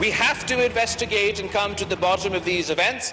we have to investigate and come to the bottom of these events.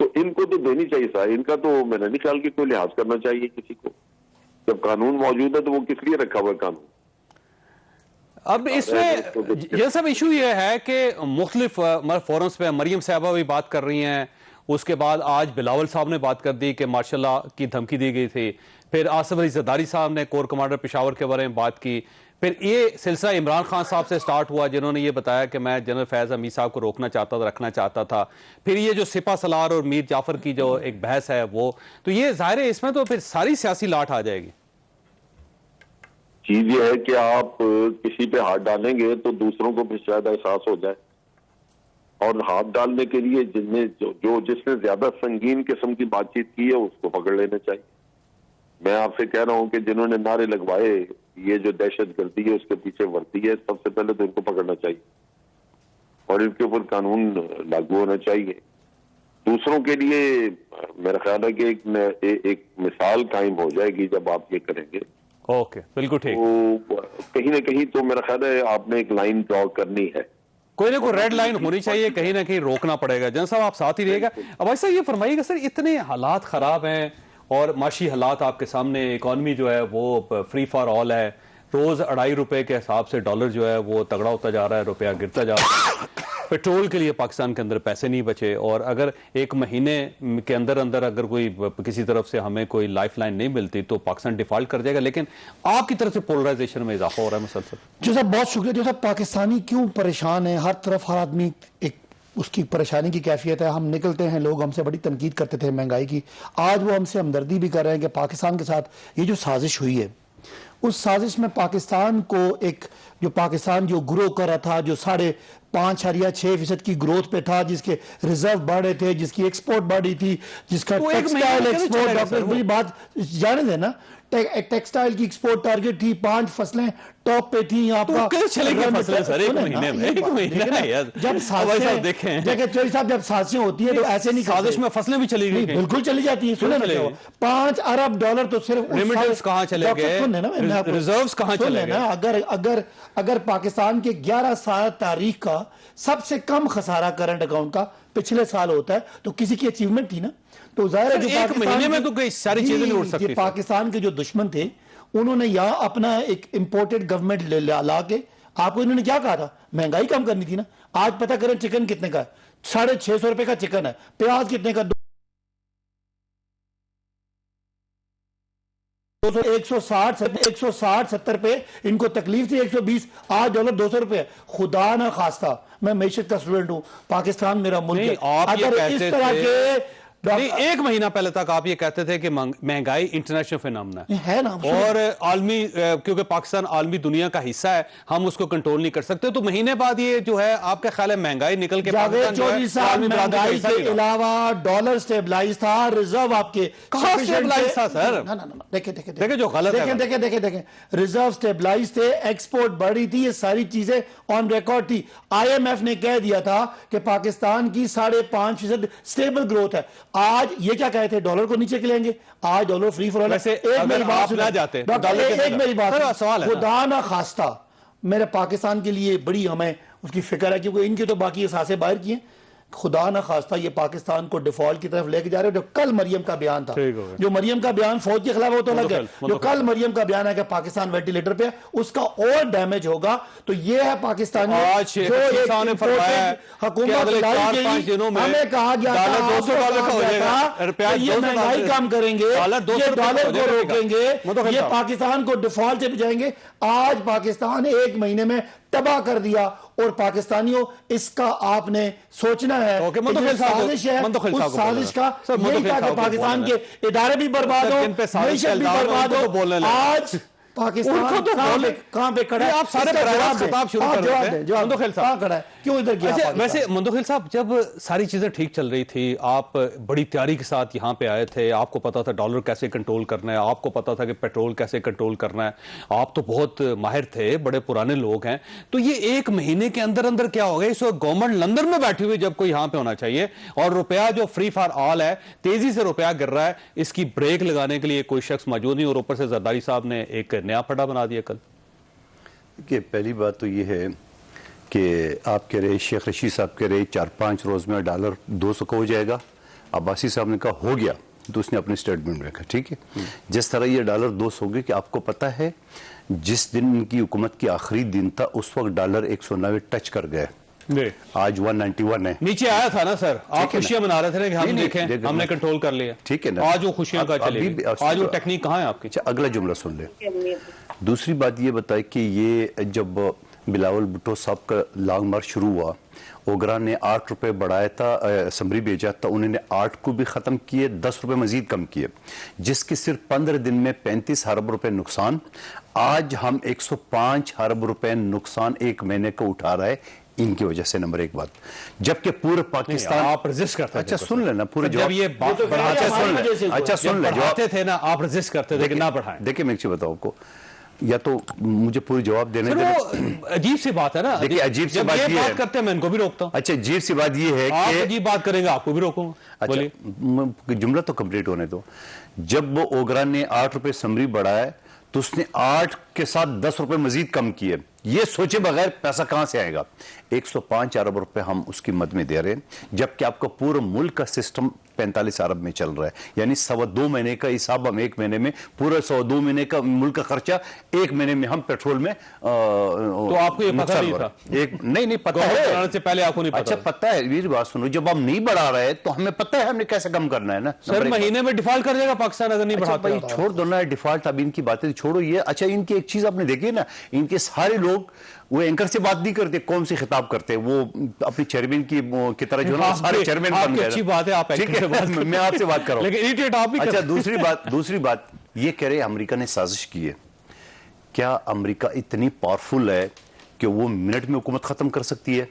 تو ان کو تو دینی چاہیے سر. ان کا تو میرا نہیں خیال کہ کوئی لحاظ کرنا چاہیے کسی کو. جب قانون موجود ہے تو وہ کس لیے رکھا ہوا ہے قانون؟ اب اس میں یہ سب ایشو یہ ہے کہ مختلف فورمز پہ مریم صاحبہ بھی بات کر رہی ہیں, اس کے بعد آج بلاول صاحب نے بات کر دی کہ ماشاء اللہ کی دھمکی دی گئی تھی, پھر آصف علی زرداری صاحب نے کور کمانڈر پشاور کے بارے میں بات کی, پھر یہ سلسلہ عمران خان صاحب سے سٹارٹ ہوا جنہوں نے یہ بتایا کہ میں جنرل فیض حمید صاحب کو روکنا چاہتا تھا, رکھنا چاہتا تھا, پھر یہ جو سپہ سالار اور میر جعفر کی جو ایک بحث ہے وہ, تو یہ ظاہر ہے اس میں تو پھر ساری سیاسی لاٹ آ جائے گی. چیز یہ ہے کہ آپ کسی پہ ہاتھ ڈالیں گے تو دوسروں کو بھی شاید احساس ہو جائے, اور ہاتھ ڈالنے کے لیے جس نے زیادہ سنگین قسم کی بات چیت کی ہے اس کو پکڑ لینا چاہیے. میں آپ سے کہہ رہا ہوں کہ جنہوں نے نعرے لگوائے یہ جو دہشت گردی ہے اس کے پیچھے ورتی ہے, سب سے پہلے تو ان کو پکڑنا چاہیے اور ان کے اوپر قانون لاگو ہونا چاہیے. دوسروں کے لیے میرا خیال ہے کہ ایک مثال قائم ہو جائے گی جب آپ یہ کریں گے. اوکے, بالکل ٹھیک. تو کہیں نہ کہیں تو میرا خیال ہے آپ نے ایک لائن ڈرا کرنی ہے, کوئی نہ کوئی ریڈ لائن ہونی چاہیے, کہیں نہ کہیں روکنا پڑے گا. جن صاحب آپ ساتھ ہی رہے گا. اب ایسا یہ فرمائیے گا سر, اتنے حالات خراب ہیں اور معاشی حالات آپ کے سامنے, اکانومی جو ہے وہ فری فار آل ہے, روز 2.5 روپے کے حساب سے ڈالر جو ہے وہ تگڑا ہوتا جا رہا ہے, روپیہ گرتا جا رہا ہے, پیٹرول کے لیے پاکستان کے اندر پیسے نہیں بچے, اور اگر ایک مہینے کے اندر اگر کوئی کسی طرف سے ہمیں کوئی لائف لائن نہیں ملتی تو پاکستان ڈیفالٹ کر جائے گا. لیکن آپ کی طرف سے پولرائزیشن میں اضافہ ہو رہا ہے مسلسل. جو صاحب بہت شکریہ. جو صاحب پاکستانی کیوں پریشان ہے, ہر طرف ہر آدمی ایک اس کی پریشانی کی کیفیت ہے. ہم نکلتے ہیں, لوگ ہم سے بڑی تنقید کرتے تھے مہنگائی کی, آج وہ ہم سے ہمدردی بھی کر رہے ہیں کہ پاکستان کے ساتھ یہ جو سازش ہوئی ہے, اس سازش میں پاکستان کو ایک جو پاکستان جو گرو کر رہا تھا, جو 5.6% کی گروتھ پہ تھا, جس کے ریزرو بڑھے تھے, جس کی ایکسپورٹ بڑھی تھی, جس کا ٹیکسٹائل ایکسپورٹ, ڈاکٹر مجھے بات جانے دیں نا, ٹیکسٹائل کی ایکسپورٹ ٹارگٹ تھی, 5 فصلیں ٹاپ پہ تھیں. آپ کا جب سازشیں ہوتی ہیں تو ایسے نہیں, سازش میں فصلیں بھی چلی گئی, بالکل چلی جاتی ہیں. سنیں $5 ارب تو صرف ریمیٹنس کہاں چلے گئے, ریزروز کہاں چلے گئے. اگر پاکستان کے 11 سال تاریخ کا سب سے کم خسارہ کرنٹ اکاؤنٹ کا پچھلے سال ہوتا ہے تو کسی کی اچیومنٹ تھی نا. تو ظاہر ہے ایک مہینے میں تو کئی ساری چیزیں نہیں اڑ سکتی. پاکستان کے جو دشمن تھے انہوں نے یہاں اپنا ایک امپورٹڈ گورنمنٹ لا کے, آپ کو انہوں نے کیا کہا تھا, مہنگائی کم کرنی تھی نا. آج پتہ کریں چکن کتنے کا ہے, 650 روپے کا چکن ہے, پیاز کتنے کا, 160-70 پہ ان کو تکلیف تھی, 120, آج ڈالر 200 روپے ہے. خدا نہ خواستہ, میں معیشت کا اسٹوڈنٹ ہوں, پاکستان میرا ملک ہے, اگر اس طرح کے ایک مہینہ پہلے تک آپ یہ کہتے تھے کہ مہنگائی انٹرنیشنل فینامنا ہے نا, اور عالمی, کیونکہ پاکستان عالمی دنیا کا حصہ ہے, ہم اس کو کنٹرول نہیں کر سکتے. تو مہینے بعد یہ جو ہے آپ کا خیال ہے مہنگائی نکل کے مہنگائی کے علاوہ ڈالر سٹیبلائز تھا, ریزرو آپ کے کہاں سٹیبلائز تھا سر؟ دیکھیں جو غلط ہے, دیکھیں ریزرو سٹیبلائز تھے, ایکسپورٹ بڑھی تھی, یہ ساری چیزیں آن ریکارڈ تھی. IMF نے کہہ دیا تھا کہ پاکستان کی 5.5% سٹیبل گروتھ ہے. آج یہ کیا کہے تھے, ڈالر کو نیچے کلیں گے, آج ڈالر فری فار آل. ایک میری بات سوال, خدا نہ خواستہ میرے پاکستان کے لیے بڑی ہمیں اس کی فکر ہے, کیونکہ ان کی تو باقی احساسیں باہر کی ہیں. خدا نہ خواستہ یہ پاکستان کو ڈیفالٹ کی طرف لے کے جا رہے ہیں. جو کل مریم کا بیان تھا, جو مریم کا بیان فوج کے خلاف, وہ تو الگ ہے. جو کل مریم کا بیان ہے کہ پاکستان وینٹیلیٹر پہ, اس کا اور ڈیمیج ہوگا. تو یہ ہے پاکستان حکومت ہمیں کہا گیا تھا یہ مہنگائی کم کریں گے, یہ ڈالر کو روکیں گے, یہ پاکستان کو ڈیفالٹ سے بچائیں گے. آج پاکستان ایک مہینے میں تباہ کر دیا, اور پاکستانیوں اس کا آپ نے سوچنا ہے, سازش ہے, اس سازش کا یہی تھا کہ پاکستان کے ادارے بھی برباد ہو, معیشت بھی برباد ہو. آج پاکستان کہاں پہ کھڑا ہے, آپ سارے پرائیویٹ خطاب شروع کر رہے ہیں. مندوخیل صاحب کہاں کھڑا ہے, کیوں ادھر گیا پاکستان؟ ویسے مندوخیل صاحب, جب ساری چیزیں ٹھیک چل رہی تھی, آپ بڑی تیاری کے ساتھ یہاں پہ آئے تھے, آپ کو پتا تھا ڈالر کیسے کنٹرول کرنا ہے, آپ کو پتا تھا کہ پیٹرول کیسے کنٹرول کرنا ہے, آپ تو بہت ماہر تھے, بڑے پرانے لوگ ہیں. تو یہ ایک مہینے کے اندر کیا ہو گیا, اس وقت گورنمنٹ لندن میں بیٹھی ہوئی, جب کوئی یہاں پہ ہونا چاہیے, اور روپیہ جو فری فار آل ہے, تیزی سے روپیہ گر رہا ہے, اس کی بریک لگانے کے لیے کوئی شخص موجود نہیں, اور اوپر سے زرداری صاحب نے ایک نیا پھڈا بنا دیا کل. کہ پہلی بات تو یہ ہے کہ آپ کہہ رہے, شیخ رشید صاحب کہہ رہے 4-5 روز میں ڈالر 200 کا ہو جائے گا. عباسی صاحب نے کہا ہو گیا تو اس نے اپنے اسٹیٹمنٹ میں رکھا, ٹھیک ہے. جس طرح یہ $2 ہو گئے کہ آپ کو پتہ ہے جس دن ان کی حکومت کی آخری دن تھا اس وقت ڈالر 190 ٹچ کر گئے, آج 191 ہے. نیچے آیا تھا نا سر, آپ خوشیاں منا رہے تھے کہ ہم دیکھیں ہم نے کنٹرول کر لیا, ٹھیک ہے نا, آج وہ خوشیاں کا چلے گی, آج وہ ٹیکنیک کہاں ہے آپ کی. اگلا جملہ سن لیں. دوسری بات یہ بتائے کہ یہ جب بلاول بھٹو صاحب کا لانگ مارچ شروع ہوا, اوگرا نے $8 بڑھایا تھا, اسمبلی بھیجا تھا, انہوں نے 8 کو بھی ختم کیے, $10 مزید کم کیے, جس کے صرف 15 دن میں 35 ارب روپے نقصان. آج ہم 105 ارب روپے نقصان ایک مہینے کو اٹھا رہا ہے ان کی وجہ سے. نمبر ایک بات, جبکہ پورے پاکستان آپ رزسٹ کرتے تھے. اچھا سن لینا پورے جب یہ بات بڑھاتے سن لیں بڑھاتے تھے نا, آپ رزسٹ کرتے تھے کہ نہ بڑھائیں. دیکھیں میں ایک چیز بتاؤں کو, یا تو مجھے پوری جواب دینے دیں. عجیب سی بات ہے نا, دیکھیں عجیب سی بات یہ ہے, کرتے ہیں میں ان کو بھی روکتا ہوں. اچھا عجیب سی بات یہ ہے آپ کہ عجیب بات کریں گے آپ کو بھی روکوں گا. اچھا جملہ تو کمپلیٹ ہونے دو. جب وہ اوگرا نے $8 سمری بڑھایا تو اس نے 8 کے ساتھ $10 مزید کم کیے. یہ سوچے بغیر پیسہ کہاں سے آئے گا. 105 ارب روپے ہم اس کی مد میں دے رہے ہیں, جبکہ آپ کا پورا ملک کا سسٹم 45 ارب میں چل رہا ہے. یعنی 2.25 مہینے کا حساب ہم ایک مہینے میں, پورا 2.25 مہینے کا ملک کا خرچہ ایک مہینے میں ہم پیٹرول میں. تو آپ کو یہ پتہ نہیں تھا؟ نہیں پتہ ہے, سے پہلے آپ کو نہیں پتہ. اچھا پتہ ہے, میری بات سنو, جب ہم نہیں بڑھا رہے تو ہمیں پتہ ہے ہم نے کیسے کم کرنا ہے نا. سر مہینے میں ڈیفالٹ کر جائے گا پاکستان اگر نہیں بڑھاتا. بھائی چھوڑ دو نا ڈیفالٹ, اب ان کی باتیں چھوڑو. یہ اچھا ان کی ایک چیز آپ نے دیکھی نا, ان کے سارے لوگ وہ اینکر سے بات نہیں کرتے, قوم سے خطاب کرتے, وہ اپنی چیئرمین کی طرح جو نا سارے چیئرمین بن گئے. اچھی بات ہے, آپ میں آپ سے بات کر رہا ہوں. لیکن ایڈیٹ آپ بھی. اچھا دوسری بات یہ کہہ رہے امریکہ نے سازش کی ہے. کیا امریکہ اتنی پاورفل ہے کہ وہ منٹ میں حکومت ختم کر سکتی ہے؟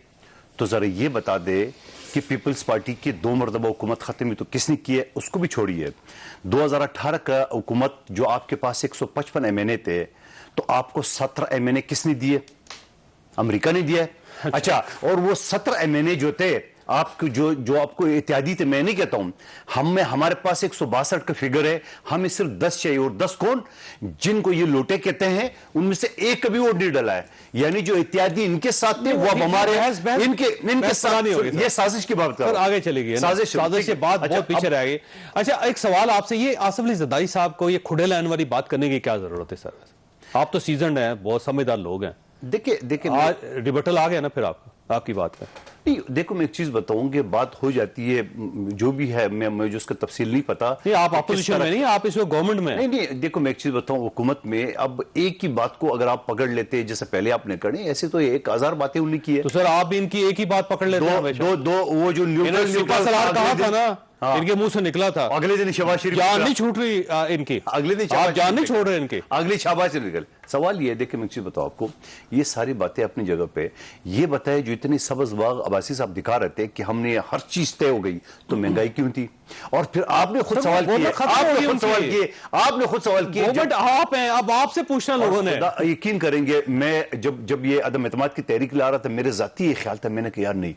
تو ذرا یہ بتا دے کہ پیپلز پارٹی کی 2 مرتبہ حکومت ختم ہوئی تو کس نے کی ہے, اس کو بھی چھوڑیے. 2018 کا حکومت جو آپ کے پاس 155 MNA تھے, تو آپ کو 17 MNA کس نے دیے؟ امریکہ نے دیا ہے. اچھا, اور وہ 17 MNA جو تھے آپ کو جو آپ کو اتحادی تھے, میں نہیں کہتا ہوں, ہمارے پاس 162 کا فگر ہے, ہمیں صرف 10 چاہیے, اور 10 کون؟ جن کو یہ لوٹے کہتے ہیں, ان میں سے ایک کبھی ووٹ نہیں ڈلا ہے. یعنی جو اتحادی ان کے ساتھ تھے وہ اب ہمارے ان کے ساتھ. یہ سازش کی بات کر, آگے چلے گی سازش سے بات بہت پیچھے رہ گئی. اچھا ایک سوال آپ سے, یہ آصف علی زرداری صاحب کو یہ کھڑے لائن والی بات کرنے کی کیا ضرورت ہے سر؟ آپ تو سیزنڈ ہیں, بہت سمجھدار لوگ ہیں. دیکھیں ریبٹل آ گیا نا پھر آپ کی بات کا. دیکھو میں ایک چیز بتاؤں کہ بات ہو جاتی ہے جو بھی ہے, میں جو اس کا تفصیل نہیں پتا. آپ اپوزیشن میں نہیں, آپ اس وقت گورنمنٹ میں. نہیں دیکھو میں ایک چیز بتاؤں, حکومت میں اب ایک ہی بات کو اگر آپ پکڑ لیتے جیسے پہلے آپ نے کرنی, ایسے تو 1000 باتیں انہوں نے کی ہے. تو سر آپ بھی ان کی ایک ہی بات پکڑ لیتے ہیں. دو وہ جو نیوٹرل کہا تھا نا, ان کے منہ سے نکلا تھا, اگلے دن شہباز شریف جان نہیں چھوٹ رہی ان کی, اگلے دن آپ جان نہیں چھوڑ رہے ان کے, اگلی شہباز سے نکل. سوال یہ ہے, دیکھیں میں ایک چیز بتاؤں آپ کو, یہ ساری باتیں اپنی جگہ پہ. یہ بتائے جو اتنی سبز باغ عباسی صاحب دکھا رہے تھے کہ ہم نے ہر چیز طے ہو گئی, تو مہنگائی کیوں تھی؟ اور پھر آپ نے خود سوال کیے, آپ نے خود سوال کیے, آپ ہیں, اب آپ سے پوچھنا لوگوں نے. یقین کریں گے, میں جب یہ عدم اعتماد کی تحریک لا رہا تھا, میرے ذاتی یہ خیال تھا, میں نے کہا یار نہیں,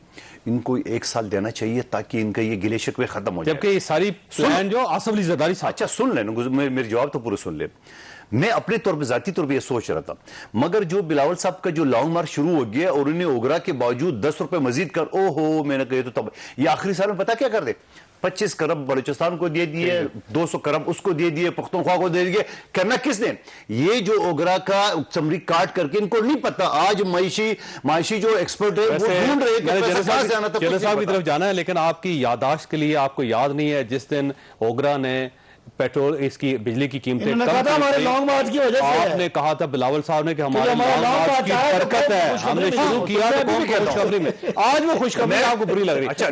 ان کو 1 سال دینا چاہیے تاکہ ان کا یہ گلے شکوے ختم ہو جائے. جبکہ یہ ساری پلان جو آصف علی زرداری صاحب. اچھا سن لیں, میرے جواب تو پورے سن لیں. میں اپنے طور پہ ذاتی طور پہ یہ سوچ رہا تھا, مگر جو بلاول صاحب کا جو لانگ مارچ شروع ہو گیا اور انہیں اوگرا کے باوجود $10 مزید کر, میں نے کہا تو تب یہ آخری سال میں پتا کیا کر دے, 25 کرب بلوچستان کو دے دیے, 200 کرب اس کو دے دیے, پختونخوا کو دے دیے. کرنا کس نے؟ یہ جو اوگرا کا سمری کاٹ کر کے, ان کو نہیں پتا. آج معاشی جو ایکسپرٹ ہے وہ ڈھونڈ رہے کہ پیسہ کہاں سے آنا تھا. جنرل صاحب کی طرف جانا ہے, لیکن آپ کی یادداشت کے لیے آپ کو یاد نہیں ہے جس دن اوگرا نے پیٹرول اس کی بجلی کی قیمتیں کم کی, آپ نے کہا تھا بلاول صاحب نے کہ ہمارے لانگ مارچ کی برکت ہے, ہم نے شروع کیا خوشخبری میں. آج وہ خوشخبری آپ کو بری لگ رہی ہے. اچھا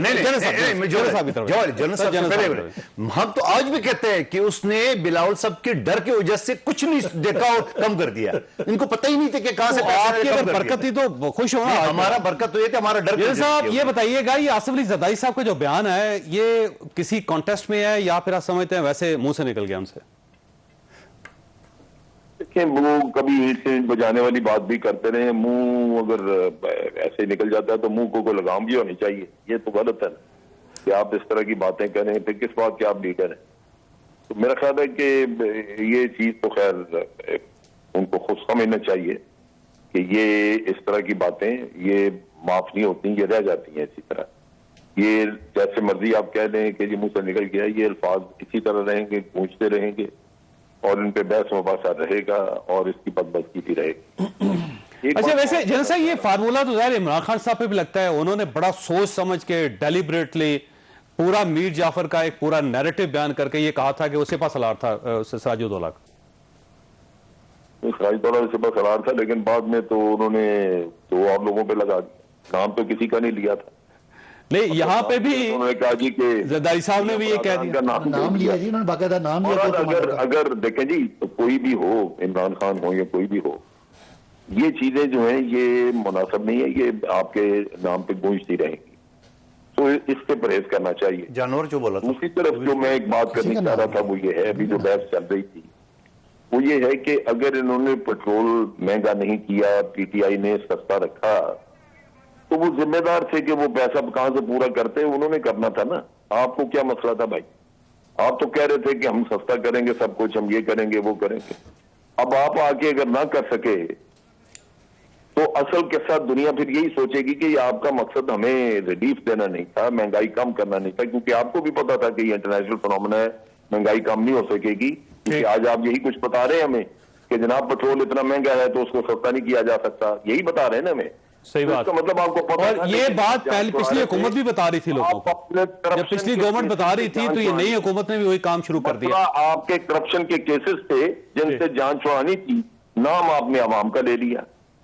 ہم تو آج بھی کہتے ہیں کہ اس نے بلاول صاحب کے ڈر کی وجہ سے کچھ نہیں دیکھا اور کم کر دیا. ان کو پتہ ہی نہیں تھا کہ کہاں سے آپ کی اگر برکت تھی تو خوش ہونا. ہمارا برکت تو یہ تھا, ہمارا ڈر. صاحب یہ بتائیے گا, یہ آصف علی زرداری صاحب کا جو بیان ہے یہ کسی کانٹیسٹ میں ہے یا پھر آپ سمجھتے ہیں ویسے منہ سے نکل گیا ہم سے؟ دیکھیں وہ کبھی اینٹ سے بجانے والی بات بھی کرتے رہے, منہ اگر ایسے نکل جاتا ہے تو منہ کو لگام بھی ہونی چاہیے. یہ تو غلط ہے نا کہ آپ اس طرح کی باتیں کریں, پھر کس بات کے آپ لیڈر ہیں. تو میرا خیال ہے کہ یہ چیز تو خیر ان کو خود سمجھنا چاہیے کہ یہ اس طرح کی باتیں یہ معاف نہیں ہوتی, یہ رہ جاتی ہیں اسی طرح. یہ جیسے مرضی آپ کہہ دیں کہ جی منہ سے نکل گیا، یہ الفاظ اسی طرح رہیں گے، گونجتے رہیں گے اور ان پہ بحث مباحثہ رہے گا اور اس کی بدبختی بھی رہے گی۔ اچھا ویسے جنرل صاحب یہ فارمولا تو ظاہر عمران خان صاحب پہ بھی لگتا ہے، انہوں نے بڑا سوچ سمجھ کے ڈیلیبریٹلی پورا میر جعفر کا ایک پورا نیریٹو بیان کر کے یہ کہا تھا کہ اسے پاس سلار تھا سراج الدولہ کا۔ سراج الدولہ سے بس قرار تھا، لیکن بعد میں تو انہوں نے دو اور لوگوں پہ لگا دیا، نام تو کسی کا نہیں لیا تھا۔ نہیں یہاں پہ بھی انہوں نے کہا جی کہ زرداری صاحب نے بھی یہ کہہ دیا، نام لیا جی، انہوں نے باقاعدہ نام لیا اور اگر دیکھیں جی کوئی بھی ہو، عمران خان ہو یا کوئی بھی ہو، یہ چیزیں جو ہیں یہ مناسب نہیں ہے، یہ آپ کے نام پہ گونجتی رہیں گی، تو اس سے پرہیز کرنا چاہیے۔ جانور جو بولا تھا دوسری طرف جو میں ایک بات کرنے چاہ رہا تھا وہ یہ ہے، ابھی جو بحث چل رہی تھی وہ یہ ہے کہ اگر انہوں نے پیٹرول مہنگا نہیں کیا، پی ٹی آئی نے سستا رکھا، تو وہ ذمہ دار تھے کہ وہ پیسہ کہاں سے پورا کرتے، انہوں نے کرنا تھا نا۔ آپ کو کیا مسئلہ تھا بھائی؟ آپ تو کہہ رہے تھے کہ ہم سستا کریں گے سب کچھ، ہم یہ کریں گے وہ کریں گے۔ اب آپ آگے اگر نہ کر سکے تو اصل کے ساتھ دنیا پھر یہی سوچے گی کہ یہ آپ کا مقصد ہمیں ریلیف دینا نہیں تھا، مہنگائی کم کرنا نہیں تھا، کیونکہ آپ کو بھی پتا تھا کہ یہ انٹرنیشنل فنومنا ہے، مہنگائی کم نہیں ہو سکے گی، کیونکہ آج آپ یہی کچھ بتا رہے ہیں ہمیں کہ جناب پیٹرول اتنا مہنگا ہے تو اس کو سستا نہیں کیا جا سکتا، یہی بتا رہے ہیں نا ہمیں۔ صحیح بات، مطلب آپ کو پتا اور یہ بات پہلے پچھلی حکومت بھی بتا رہی تھی لوگوں کو، جب پچھلی گورنمنٹ بتا رہی تھی تو یہ نئی حکومت نے بھی وہی کام شروع کر دیا۔ آپ کے کرپشن کے کیسز تھے جن سے جان چھڑانی تھی، نام آپ نے عوام کا لے لیا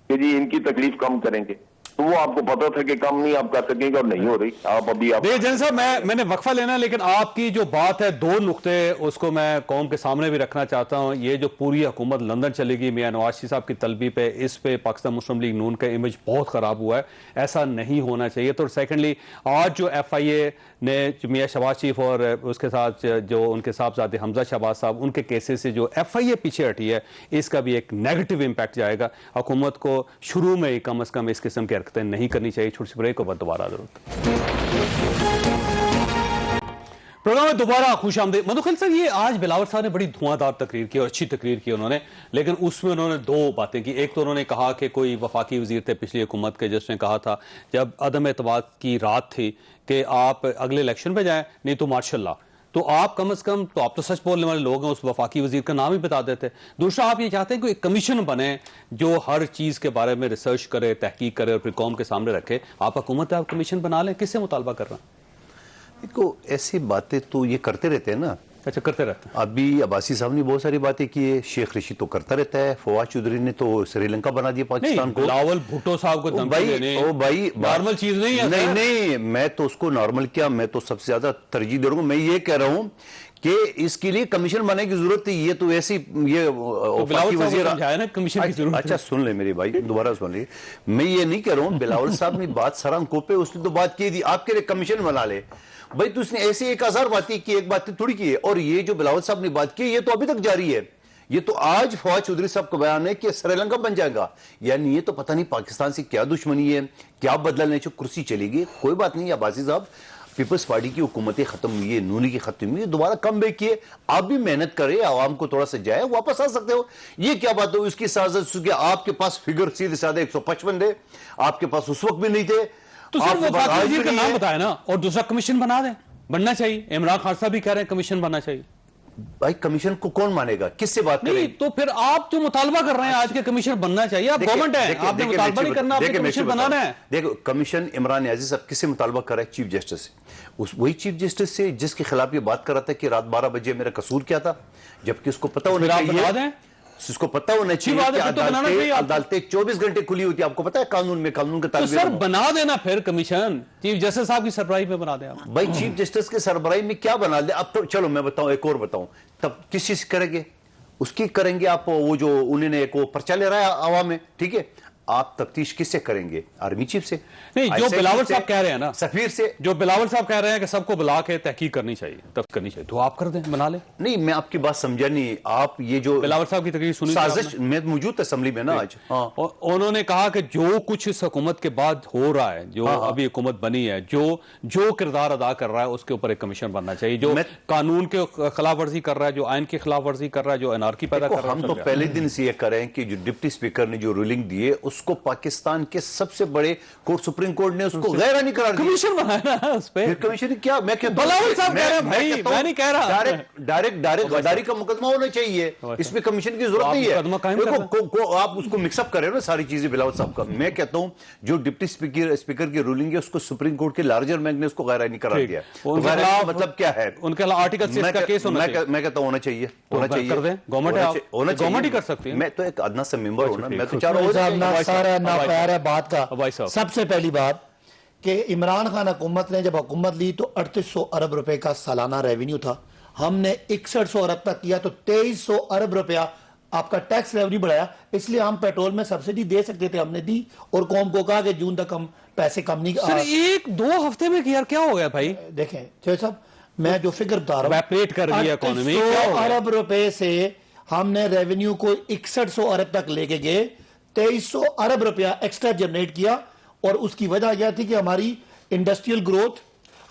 کہ جی ان کی تکلیف کم کریں گے، تو وہ آپ کو پتا تھا کہ کم نہیں آپ کر سکیں گے اور نہیں ہو رہی۔ آپ ابھی دیکھیں جن صاحب میں نے وقفہ لینا ہے، لیکن آپ کی جو بات ہے دو نقطے اس کو میں قوم کے سامنے بھی رکھنا چاہتا ہوں۔ یہ جو پوری حکومت لندن چلے گی میاں نواز شریف صاحب کی طلبی پہ، اس پہ پاکستان مسلم لیگ نون کا امیج بہت خراب ہوا ہے، ایسا نہیں ہونا چاہیے۔ تو سیکنڈلی آج جو ایف آئی اے نے میاں شہباز شریف اور اس کے ساتھ جو ان کے صاحبزادے حمزہ شہباز صاحب، ان کے کیسز سے جو ایف آئی اے پیچھے ہٹی ہے، اس کا بھی ایک نیگیٹو امپیکٹ جائے گا۔ حکومت کو شروع میں ہی کم از کم اس قسم کی حرکتیں نہیں کرنی چاہیے۔ چھوٹی سی بریک کو بعد دوبارہ ضرورت پروگرام میں دوبارہ خوش آمدید۔ مدخل صاحب یہ آج بلاول صاحب نے بڑی دھواں تقریر کی اور اچھی تقریر کی انہوں نے، لیکن اس میں انہوں نے دو باتیں کی۔ ایک تو انہوں نے کہا کہ کوئی وفاقی وزیر تھے پچھلی حکومت کے جس نے کہا تھا جب عدم اعتماد کی رات تھی کہ آپ اگلے الیکشن پہ جائیں نہیں تو ماشاء اللہ، تو آپ کم از کم تو آپ تو سچ بولنے والے لوگ ہیں، اس وفاقی وزیر کا نام ہی بتا دیتے۔ دوسرا آپ یہ چاہتے ہیں کہ ایک کمیشن بنے جو ہر چیز کے بارے میں ریسرچ کرے، تحقیق کرے اور پھر قوم کے سامنے رکھے۔ آپ حکومت ہے، آپ کمیشن بنا لیں، کس سے مطالبہ کر رہے ہیں؟ دیکھو ایسی باتیں تو یہ کرتے رہتے ہیں نا، اچھا کرتے رہتے ہیں۔ ابھی عباسی صاحب نے بہت ساری باتیں کی ہے، شیخ رشید تو کرتا رہتا ہے، فواد چودھری نے تو سری لنکا بنا دیا پاکستان کو۔ بلاول بھٹو صاحب کو دھمکی دینے نارمل چیز نہیں ہے۔ نہیں میں تو اس کو نارمل کیا، میں تو سب سے زیادہ ترجیح دے رہا ہوں۔ میں یہ کہہ رہا ہوں کہ اس کے لیے کمیشن بنانے کی ضرورت تھی، یہ تو ایسی یہ وفاقی وزیر کمیشن کی ضرورت۔ اچھا سن لے میری بھائی، دوبارہ سن لے، میں یہ نہیں کہہ رہا ہوں بلاول صاحب نے بات سران کو پہ اس نے تو بات کی تھی آپ کے لیے کمیشن بنا لے بھائی، تو اس نے ایسے 1000 باتیں کی، ایک بات تھوڑی کی ہے۔ اور یہ جو بلاول صاحب نے بات کی یہ تو ابھی تک جاری ہے، یہ تو آج فواد چودھری صاحب کا بیان ہے کہ سری لنکا بن جائے گا، یعنی یہ تو پتہ نہیں پاکستان سے کیا دشمنی ہے، کیا بدلہ لینے سے کرسی چلے گی۔ کوئی بات نہیں عباسی صاحب، پیپلز پارٹی کی حکومتیں ختم ہوئی ہے، نونی کی ختم ہوئی ہے، دوبارہ کم بیک کیے، آپ بھی محنت کریں، عوام کو تھوڑا سا جائے، واپس آ سکتے ہو۔ یہ کیا بات ہو، اس کی سازش کہ آپ کے پاس فگر سیدھے سادھے 155 تھے، آپ کے پاس اس وقت بھی نہیں تھے، تو سر وفاقی وزیر کا نام بتائے نا اور دوسرا کمیشن بنا دیں، بننا چاہیے۔ عمران خان صاحب بھی کہہ رہے ہیں کمیشن بننا چاہیے۔ بھائی کمیشن کو کون مانے گا، کس سے بات کریں؟ نہیں تو پھر آپ جو مطالبہ کر رہے ہیں آج کے کمیشن بننا چاہیے، آپ گورنمنٹ ہیں، آپ نے مطالبہ نہیں کرنا، آپ نے کمیشن بنانا ہے۔ دیکھو کمیشن عمران عزیز صاحب کس سے مطالبہ کر رہا ہے؟ چیف جسٹس سے، وہی چیف جسٹس سے جس کے خلاف یہ بات کر رہا تھا کہ رات 12 بجے میرا قصور کیا تھا، جبکہ اس کو پتہ ہونا چاہیے، اس کو پتہ ہونا چاہیے کہ عدالتیں 24 گھنٹے کھلی ہوتی ہے۔ آپ کو پتہ ہے قانون میں، قانون کا طالب علم، سر بنا دینا پھر کمیشن چیف جسٹس صاحب کی سربراہی میں بنا دیں آپ۔ بھائی چیف جسٹس کے سربراہی میں کیا بنا دیں؟ اب تو چلو میں بتاؤں، ایک اور بتاؤں، تب کس چیز کریں گے؟ اس کی کریں گے آپ، وہ جو انہوں نے ایک وہ پرچہ لے رہا ہے عوام میں، ٹھیک ہے، آپ تفتیش کس سے کریں گے؟ آرمی چیف سے؟ نہیں، جو بلاول صاحب کہہ رہے ہیں نا، سفیر سے، جو بلاول صاحب کہہ رہے ہیں کہ سب کو بلا کے تحقیق کرنی چاہیے، تفتیش کرنی چاہیے، تو آپ کر دیں، بنا لیں۔ نہیں میں آپ کی بات سمجھا نہیں، آپ یہ جو بلاول صاحب کی تقریر سنی سازش میں موجود اسمبلی میں نا آج، انہوں نے کہا کہ جو کچھ اس حکومت کے بعد ہو رہا ہے، جو ابھی حکومت بنی ہے، جو کردار ادا کر رہا ہے اس کے اوپر ایک کمیشن بننا چاہیے، جو قانون کے خلاف ورزی کر رہا ہے، جو آئین کی خلاف ورزی کر رہا ہے، جو انارکی پیدا کر رہا ہے۔ ہم تو پہلے دن سے یہ کریں کہ جو ڈپٹی اسپیکر نے جو رولنگ دی ہے اس اس کو پاکستان کے سب سے بڑے کورٹ سپریم کورٹ نے اس کو غیرانی قرار دیا. کمیشن بنایا نا اس پہ. کمیشن کیا میں کہتا ہوں بلاول صاحب کہہ رہے ہیں بھائی, میں نہیں کہہ رہا. ڈائریکٹ غداری کا مقدمہ ہونا چاہیے, اس میں کمیشن کی ضرورت نہیں ہے. آپ اس کو مکس اپ کر رہے ہو نا ساری چیزیں بلاول صاحب کا. میں کہتا ہوں جو ڈپٹی اسپیکر کی رولنگ ہے اس کو سپریم کورٹ کے لارجر بینک نے اس کو غیرانی قرار دیا. مطلب کیا ہے ان کے خلاف آرٹیکل 6 کا کیس ہونا چاہیے. میں کہتا ہوں ہونا چاہیے کر دیں. گورنمنٹ ہی کر سکتی ہے. میں تو ایک ادنا سا ممبر ہوں نا, میں تو چاہ رہا ہوں سارا ناپیار ہے بات کا. سب سے پہلی بات کہ عمران خان حکومت نے جب حکومت لی تو 3800 ارب روپے کا سالانہ ریونیو تھا. ہم نے 6100 ارب تک کیا تو 2300 ارب روپیہ آپ کا ٹیکس ریونیو بڑھایا. اس لیے ہم پیٹرول میں سبسڈی دے سکتے تھے, ہم نے دی, اور قوم کو کہا کہ جون تک ہم پیسے کم نہیں. سر ایک دو ہفتے میں یار کیا ہو گیا بھائی؟ دیکھیں چوہے صاحب, میں جو فگر بتا رہا ہوں, ویپریٹ کر رہی ہے اکانومی. 100 ارب روپے سے ہم نے ریونیو کو 6100 ارب تک لے کے گئے, 2300 ارب روپیہ ایکسٹرا جنریٹ کیا. اور اس کی وجہ یہ تھی کہ ہماری انڈسٹریل گروتھ,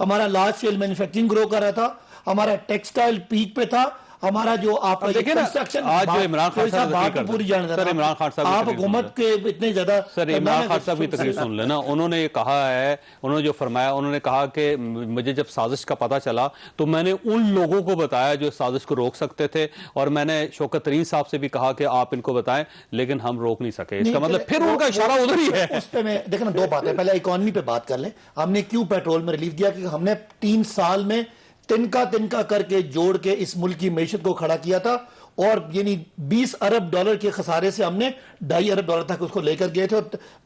ہمارا لارج اسکیل مینوفیکچرنگ گرو کر رہا تھا, ہمارا ٹیکسٹائل پیک پہ تھا, ہمارا جو آپ کا کنسٹرکشن. آج جو عمران خان صاحب پوری جان سر عمران خان صاحب آپ حکومت کے اتنے زیادہ. سر عمران خان صاحب کی تقریر سن لینا. انہوں نے یہ کہا ہے, انہوں نے جو فرمایا, انہوں نے کہا کہ مجھے جب سازش کا پتہ چلا تو میں نے ان لوگوں کو بتایا جو سازش کو روک سکتے تھے, اور میں نے شوکت ترین صاحب سے بھی کہا کہ آپ ان کو بتائیں, لیکن ہم روک نہیں سکے. اس کا مطلب پھر ان کا اشارہ ادھر ہی ہے. اس پہ میں دیکھنا دو باتیں. پہلے اکانومی پہ بات کر لیں. ہم نے کیوں پیٹرول میں ریلیف دیا؟ کہ ہم نے 3 سال میں تنکا کر کے جوڑ کے اس ملک کی معیشت کو کھڑا کیا تھا, اور یعنی 20 ارب ڈالر کے خسارے سے ہم نے 2.5 ارب ڈالر تک اس کو لے کر گئے تھے.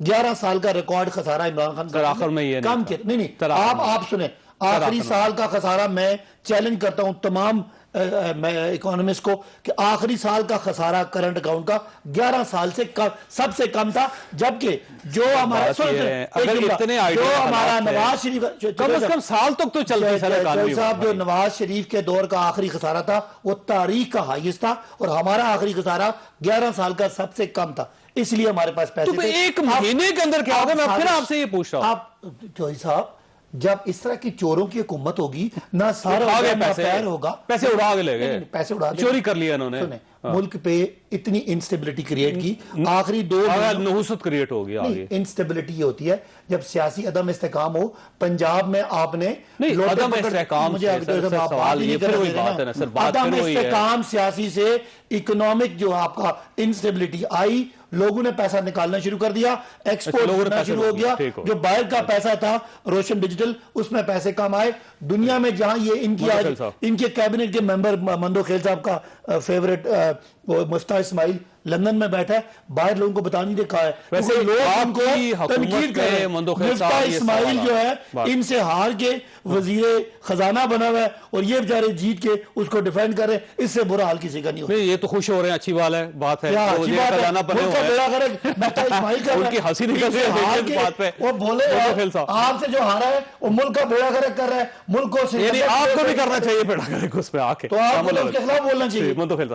11 سال کا ریکارڈ خسارہ عمران خان آخر میں یہ کم کیا. نہیں آپ سنیں, آخری سال کا خسارہ میں چیلنج کرتا ہوں تمام اکانومسٹ کو کہ آخری سال کا خسارہ کرنٹ اکاؤنٹ کا 11 سال سے سب سے کم تھا. جبکہ جو ہمارا نواز شریف کم از کم سال تک تو چلتی صاحب, جو نواز شریف کے دور کا آخری خسارہ تھا وہ تاریخ کا ہائیسٹ تھا, اور ہمارا آخری خسارہ 11 سال کا سب سے کم تھا. اس لیے ہمارے پاس پیسے تھے. ایک مہینے کے اندر کیا ہوگا؟ میں پھر آپ سے یہ پوچھ رہا ہوں. آپ جوہی صاحب, جب اس طرح کی چوروں کی حکومت ہوگی, نہ سارا پیر ہوگا, پیسے اڑا کے لے گئے, پیسے اڑا کے چوری کر لیا انہوں نے, ملک پہ اتنی انسٹیبلٹی کریٹ کی. آخری 2 نحوست کریٹ ہوگی. آگے انسٹیبلٹی یہ ہوتی ہے جب سیاسی عدم استحکام ہو. پنجاب میں آپ نے عدم استحکام سیاسی سے اکنامک جو آپ کا انسٹیبلٹی آئی, لوگوں نے پیسہ نکالنا شروع کر دیا, ایکسپورٹ ہونا شروع ہو گیا. جو باہر کا پیسہ تھا روشن ڈیجیٹل, اس میں پیسے کم آئے. دنیا میں جہاں یہ ان کے کیبنٹ کے ممبر مندو خیل صاحب کا فیوریٹ مفتاح اسماعیل لندن میں بیٹھا ہے, باہر لوگوں کو بتا نہیں دیکھا ہے. ویسے لوگ ان کو تنقید کر رہے ہیں. مفتاح اسماعیل جو ہے ان سے ہار کے وزیر خزانہ بنا ہوا ہے, اور یہ بیچارے جیت کے اس کو ڈیفینڈ کر رہے ہیں. اس سے برا حال کسی کا نہیں ہوتا. یہ تو خوش ہو رہے ہیں, اچھی بات ہے. وہ بولے آپ سے جو ہارا ہے وہ ملک کا بیڑا غرق کر رہا ہے, ملک کو آپ کو بھی کرنا چاہیے بیڑا غرق اس پہ آ کے, تو آپ کو اس کے خلاف بولنا چاہیے. منتو خیل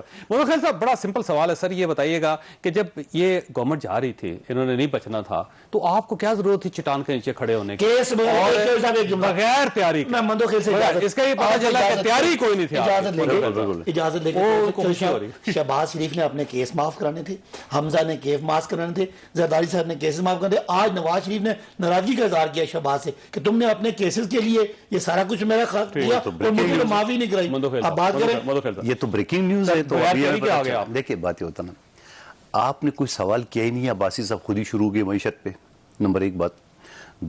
صاحب, بڑا سمپل سوال ہے سر, یہ بتائیے گا کہ جب یہ گورنمنٹ جا رہی تھی, انہوں نے نہیں بچنا تھا, تو آپ کو کیا ضرورت تھی چٹان کے نیچے کھڑے ہونے کی بغیر تیاری؟ میں مندو خیل سے اس کا یہ پتا چلا کہ تیاری کوئی نہیں تھی. اجازت لے کے شہباز شریف نے اپنے کیس معاف کرانے تھے, حمزہ نے کیس معاف کرانے تھے, زرداری صاحب نے کیسز معاف کرانے تھے. آج نواز شریف نے ناراضگی کا اظہار کیا شہباز سے کہ تم نے اپنے کیسز کے لیے یہ سارا کچھ میرا خرچ کیا اور مجھے تو معافی نہیں کرائی. اب بات کریں, یہ تو بریکنگ نیوز ہے. تو دیکھیں بات یہ ہوتا نا, آپ نے کوئی سوال کیا ہی نہیں, عباسی صاحب خود ہی شروع ہو گئے معیشت پہ. نمبر 1 بات.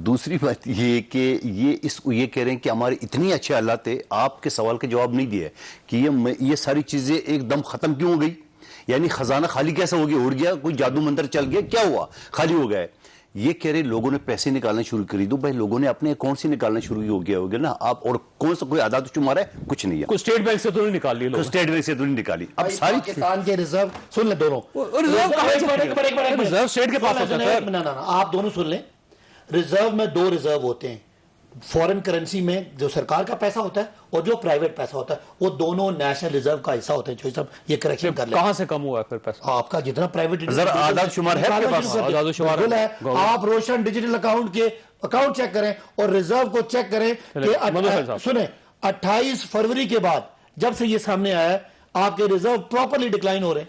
دوسری بات یہ کہ یہ کہہ رہے ہیں کہ ہمارے اتنی اچھے حالات تھے, آپ کے سوال کا جواب نہیں دیا کہ یہ ساری چیزیں ایک دم ختم کیوں ہو گئی. یعنی خزانہ خالی کیسا ہو گیا, اڑ گیا, کوئی جادو منتر چل گیا, کیا ہوا, خالی ہو گیا ہے. یہ کہہ رہے لوگوں نے پیسے نکالنا شروع کری. دو بھائی لوگوں نے اپنے اکاؤنٹ سے نکالنا شروع ہو گیا نا. آپ اور کون سا کوئی اعداد و شمار ہے؟ کچھ نہیں ہے. اسٹیٹ بینک سے تو نہیں نکال لی, اسٹیٹ بینک سے تو نہیں نکالی. اب ساری پاکستان کے ریزرو سن لیں دونوں, ریزرو اسٹیٹ کے پاس ہوتا ہے. آپ دونوں سن لیں, ریزرو میں 2 ریزرو ہوتے ہیں. فورن کرنسی میں جو سرکار کا پیسہ ہوتا ہے اور جو پرائیویٹ پیسہ ہوتا ہے, وہ دونوں نیشنل ریزرو کا حصہ ہوتے ہیں. جو سب یہ کریکشن کر لیں. کہاں سے کم ہوا ہے پھر پیسہ؟ آپ کا جتنا پرائیویٹ اعداد شمار ہے آپ کے پاس, اعداد و شمار ہے. آپ روشن ڈیجیٹل اکاؤنٹ کے اکاؤنٹ چیک کریں اور ریزرو کو چیک کریں کہ سنیں 28 فروری کے بعد جب سے یہ سامنے آیا ہے آپ کے ریزرو پراپرلی ڈکلائن ہو رہے ہیں.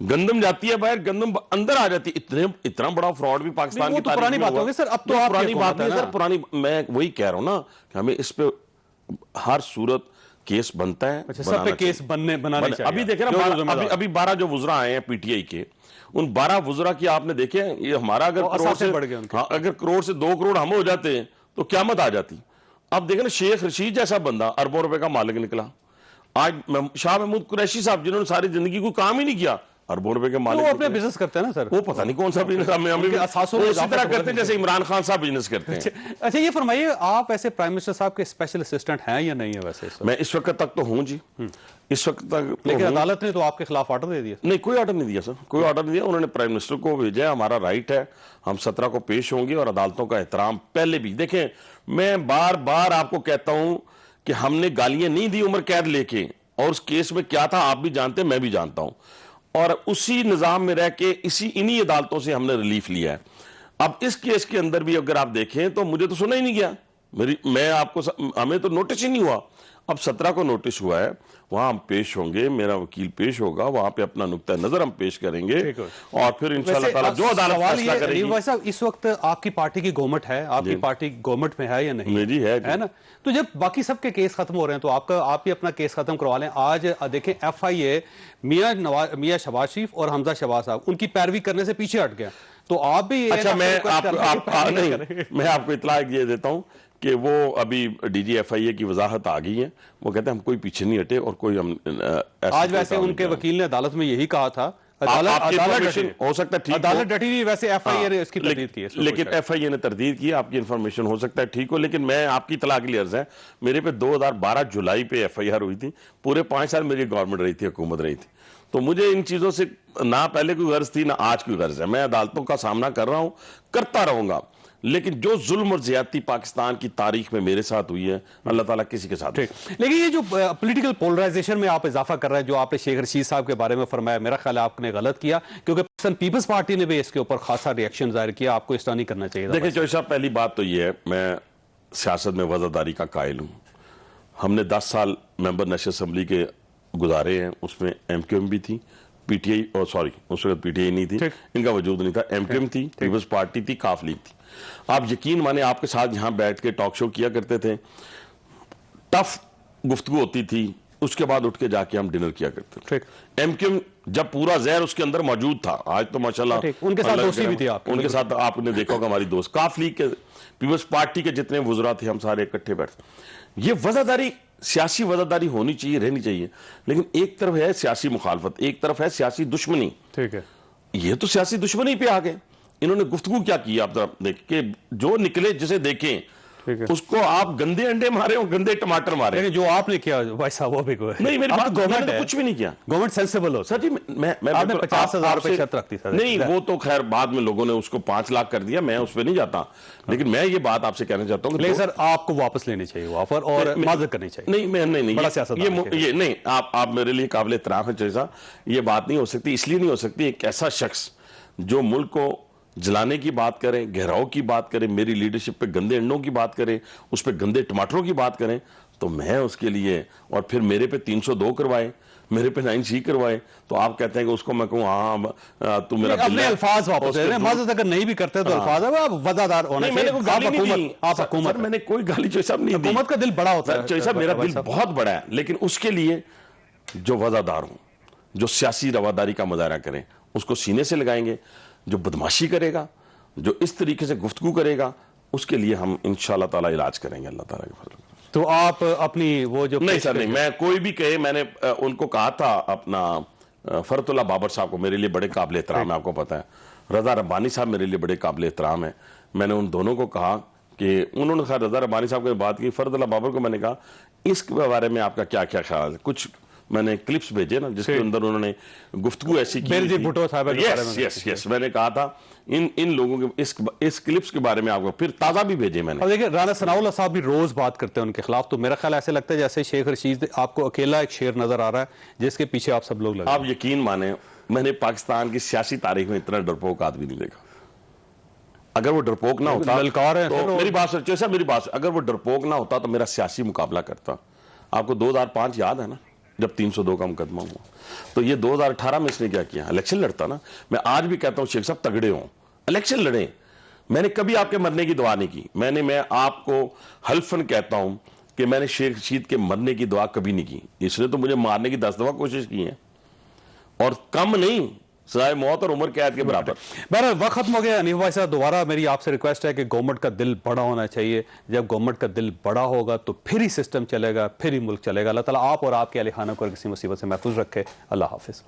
گندم جاتی ہے باہر, گندم اندر آ جاتی ہے. اتنا بڑا فراڈ بھی پاکستان وہ کی تو تاریخ پرانی میں بات ہوا. ہوگی سر, اب تو نہیں, آپ کی پرانی حکومت بات نہیں ہے سر, نا. پرانی, میں وہی کہہ رہا ہوں نا کہ ہمیں اس پہ ہر صورت کیس بنتا ہے. اچھا, سب پہ کیس بنانے چاہیے. ابھی دیکھیں نا, ابھی 12 جو وزراء آئے ہیں پی ٹی آئی کے, ان 12 وزراء کی آپ نے دیکھے, یہ ہمارا اگر کروڑ سے بڑھ گئے ان کے. ہاں, اگر کروڑ سے 2 کروڑ ہم ہو جاتے ہیں تو قیامت آ جاتی. اب دیکھیں نا, شیخ رشید جیسا بندہ اربوں روپے کا مالک نکلا. آج شاہ محمود قریشی صاحب جنہوں نے ساری زندگی کو کام ہی نہیں کیا, اربوں روپے کے مالک وہ اپنے نکلے. بزنس کرتے ہیں نا سر. وہ پتہ نہیں کون سا بزنس, ہمیں اسی طرح کرتے ہیں جیسے عمران خان صاحب بزنس کرتے ہیں. اچھا, یہ فرمائیے, آپ ایسے پرائم منسٹر صاحب کے اسپیشل اسسٹنٹ ہیں یا نہیں ہے ویسے؟ میں اس وقت تک تو ہوں جی, اس وقت تک. لیکن عدالت نے تو آپ کے خلاف آرڈر دے دیا. نہیں, کوئی آرڈر نہیں دیا سر, کوئی آرڈر نہیں دیا. انہوں نے پرائم منسٹر کو بھیجا ہے, ہمارا رائٹ ہے, ہم 17 کو پیش ہوں گے, اور عدالتوں کا احترام پہلے بھی. دیکھیں, میں بار بار آپ کو کہتا ہوں کہ ہم نے گالیاں نہیں دی عمر قید لے کے, اور اس کیس میں کیا تھا آپ بھی جانتے ہیں, میں بھی جانتا ہوں, اور اسی نظام میں رہ کے انہی عدالتوں سے ہم نے ریلیف لیا ہے. اب اس کیس کے اندر بھی اگر آپ دیکھیں تو مجھے تو سنا ہی نہیں گیا, میں آپ کو, ہمیں تو نوٹس ہی نہیں ہوا. اب 17 کو نوٹس ہوا ہے, وہاں ہم پیش ہوں گے, میرا وکیل پیش ہوگا, وہاں پہ اپنا نقطہ نظر ہم پیش کریں گے, اور پھر انشاءاللہ تعالی جو عدالت فیصلہ کرے گی. ویسا اس وقت آپ کی پارٹی کی گورنمنٹ ہے, آپ کی پارٹی گورنمنٹ میں ہے یا نہیں؟ میری ہے نا. تو جب باقی سب کے کیس ختم ہو رہے ہیں تو آپ بھی اپنا کیس ختم کروا لیں. آج دیکھیں ایف آئی اے میاں شہباز شریف اور حمزہ شہباز صاحب ان کی پیروی کرنے سے پیچھے ہٹ گیا, تو آپ بھی. اچھا, میں آپ کو اطلاع یہ دیتا ہوں کہ وہ ابھی ڈی جی ایف آئی اے کی وضاحت آ گئی ہے, وہ کہتے ہیں ہم کوئی پیچھے نہیں ہٹے, اور کوئی ہم آج ویسے ان کے وکیل نے عدالت میں یہی کہا تھا, ہو سکتا ہے ٹھیک, عدالت ڈٹی نہیں, ویسے ایف آئی اے نے اس کی تردید کی ہے, لیکن ایف آئی اے نے تردید کی, آپ کی انفارمیشن ہو سکتا ہے ٹھیک ہو, لیکن میں آپ کی اطلاع کے لیے عرض ہے, میرے پہ 2012 جولائی پہ ایف آئی آر ہوئی تھی. پورے 5 سال میری گورنمنٹ رہی تھی, حکومت رہی تھی, تو مجھے ان چیزوں سے نہ پہلے کوئی غرض تھی نہ آج کوئی غرض ہے. میں عدالتوں کا سامنا کر رہا ہوں, کرتا رہوں گا, لیکن جو ظلم اور زیادتی پاکستان کی تاریخ میں میرے ساتھ ہوئی ہے, اللہ تعالیٰ کسی کے ساتھ. لیکن یہ جو پولیٹیکل پولرائزیشن میں آپ اضافہ کر رہے ہیں, جو آپ نے شیخ رشید صاحب کے بارے میں فرمایا, میرا خیال ہے آپ نے غلط کیا, کیونکہ پاکستان پیپلز پارٹی نے بھی اس کے اوپر خاصا ریئیکشن ظاہر کیا. آپ کو اس طرح نہیں کرنا چاہیے. دیکھیں چوہدری صاحب, پہلی بات تو یہ ہے, میں سیاست میں وزاداری کا قائل ہوں. ہم نے 10 سال ممبر نیشنل اسمبلی کے گزارے ہیں, اس میں ایم کیو ایم بھی تھی, پی ٹی آئی, اور سوری اس وقت پی ٹی آئی نہیں تھی, ان کا وجود نہیں تھا, ایم کیو ایم تھی, پیپلز پارٹی تھی, کاف لیگ تھی. آپ یقین مانے, آپ کے ساتھ یہاں بیٹھ کے ٹاک شو کیا کرتے تھے, ٹف گفتگو ہوتی تھی, اس کے بعد اٹھ کے جا کے ہم ڈنر کیا کرتے تھے. ایم کیو ایم جب پورا زہر اس کے اندر موجود تھا, آج تو ماشاءاللہ ان کے ساتھ دوستی بھی تھی, ان کے ساتھ آپ نے دیکھا ہوگا ہماری دوست, کاف لیگ کے, پیپلز پارٹی کے جتنے وزراء تھے, ہم سارے اکٹھے بیٹھتے. یہ وزاداری, سیاسی وزاداری ہونی چاہیے, رہنی چاہیے, لیکن ایک طرف ہے سیاسی مخالفت, ایک طرف ہے سیاسی دشمنی. ٹھیک ہے, یہ تو سیاسی دشمنی پہ آ گئے. انہوں نے گفتگو کیا کی, آپ دیکھ کہ جو نکلے جسے دیکھیں اس کو آپ گندے انڈے مارے اور گندے ٹماٹر مارے. جو آپ نے کیا بھائی صاحب, وہ بھی کوئی نہیں, میری بات گورنمنٹ نے کچھ بھی نہیں کیا. گورنمنٹ سینسیبل ہو سر جی, میں 50,000 روپے شرط رکھتی تھا. نہیں, وہ تو خیر بعد میں لوگوں نے اس کو 5 لاکھ کر دیا, میں اس پہ نہیں جاتا, لیکن میں یہ بات آپ سے کہنا چاہتا ہوں کہ سر آپ کو واپس لینی چاہیے وہ آفر, اور معذرت کرنی چاہیے. نہیں, میں نہیں, بڑا سیاست یہ نہیں, آپ میرے لیے قابل احترام ہے جیسا, یہ بات نہیں ہو سکتی. اس لیے نہیں ہو سکتی, ایک ایسا شخص جو ملک کو جلانے کی بات کریں, گہراؤ کی بات کریں, میری لیڈرشپ پہ گندے انڈوں کی بات کریں, اس پہ گندے ٹماٹروں کی بات کریں, تو میں اس کے لیے, اور پھر میرے پہ 302 کروائے, میرے پہ 9C کروائے, تو آپ کہتے ہیں کہ اس کو میں کہوں ہاں تو میرا اپنے الفاظ واپس لے رہے ہیں. معذرت اگر نہیں بھی کرتے تو الفاظ ہے, آپ وزادار ہونا چاہیے. آپ حکومت, میں نے کوئی گالی چوہدری صاحب نہیں دی. حکومت کا دل بڑا ہوتا ہے چوہدری صاحب, میرا دل بہت بڑا ہے, لیکن اس کے لیے جو وزادار ہوں, جو سیاسی رواداری کا مظاہرہ کریں, اس کو سینے سے لگائیں گے. جو بدماشی کرے گا, جو اس طریقے سے گفتگو کرے گا, اس کے لیے ہم انشاءاللہ تعالی علاج کریں گے, اللہ تعالیٰ کے فضل. تو آپ اپنی وہ جو, نہیں سر نہیں, میں کوئی بھی کہے, میں نے ان کو کہا تھا, اپنا فرت اللہ بابر صاحب کو, میرے لیے بڑے قابل احترام ہے, آپ کو پتا ہے, رضا ربانی صاحب میرے لیے بڑے قابل احترام ہے. میں نے ان دونوں کو کہا کہ, انہوں نے خیر رضا ربانی صاحب کو بات کی, فرت اللہ بابر کو میں نے کہا اس کے بارے میں آپ کا کیا کیا خیال ہے. کچھ میں نے کلپس بھیجے نا, جس کے اندر انہوں نے گفتگو ایسی کی, یس, میں نے کہا تھا ان لوگوں کے اس کلپس کے بارے میں آپ کو پھر تازہ بھی بھیجے میں نے. دیکھیں, رانا ثناء اللہ صاحب بھی روز بات کرتے ہیں ان کے خلاف, تو میرا خیال ایسے لگتا ہے جیسے شیخ رشید آپ کو اکیلا ایک شیر نظر آ رہا ہے جس کے پیچھے آپ سب لوگ لگے. آپ یقین مانیں, میں نے پاکستان کی سیاسی تاریخ میں اتنا ڈرپوک آدمی نہیں دیکھا. اگر وہ ڈرپوک نہ ہوتا, میری بات سچ ہے, میری بات, اگر وہ ڈرپوک نہ ہوتا تو میرا سیاسی مقابلہ کرتا. آپ کو 2005 یاد ہے نا, جب 302 کا مقدمہ ہوا. تو یہ 2018 میں اس نے کیا کیا, الیکشن لڑتا نا. میں آج بھی کہتا ہوں شیخ صاحب تگڑے ہوں, الیکشن لڑیں. میں نے کبھی آپ کے مرنے کی دعا نہیں کی. میں آپ کو حلفاً کہتا ہوں کہ میں نے شیخ رشید کے مرنے کی دعا کبھی نہیں کی. اس نے تو مجھے مارنے کی 10 دفعہ کوشش کی ہے, اور کم نہیں, سزائے موت اور عمر قید کے برابر. بہرحال وقت ختم ہو گیا. حنیف بھائی صاحب دوبارہ میری آپ سے ریکویسٹ ہے کہ گورنمنٹ کا دل بڑا ہونا چاہیے. جب گورنمنٹ کا دل بڑا ہوگا تو پھر ہی سسٹم چلے گا, پھر ہی ملک چلے گا. اللہ تعالیٰ آپ اور آپ کے اہل خانہ کو کسی مصیبت سے محفوظ رکھے. اللہ حافظ.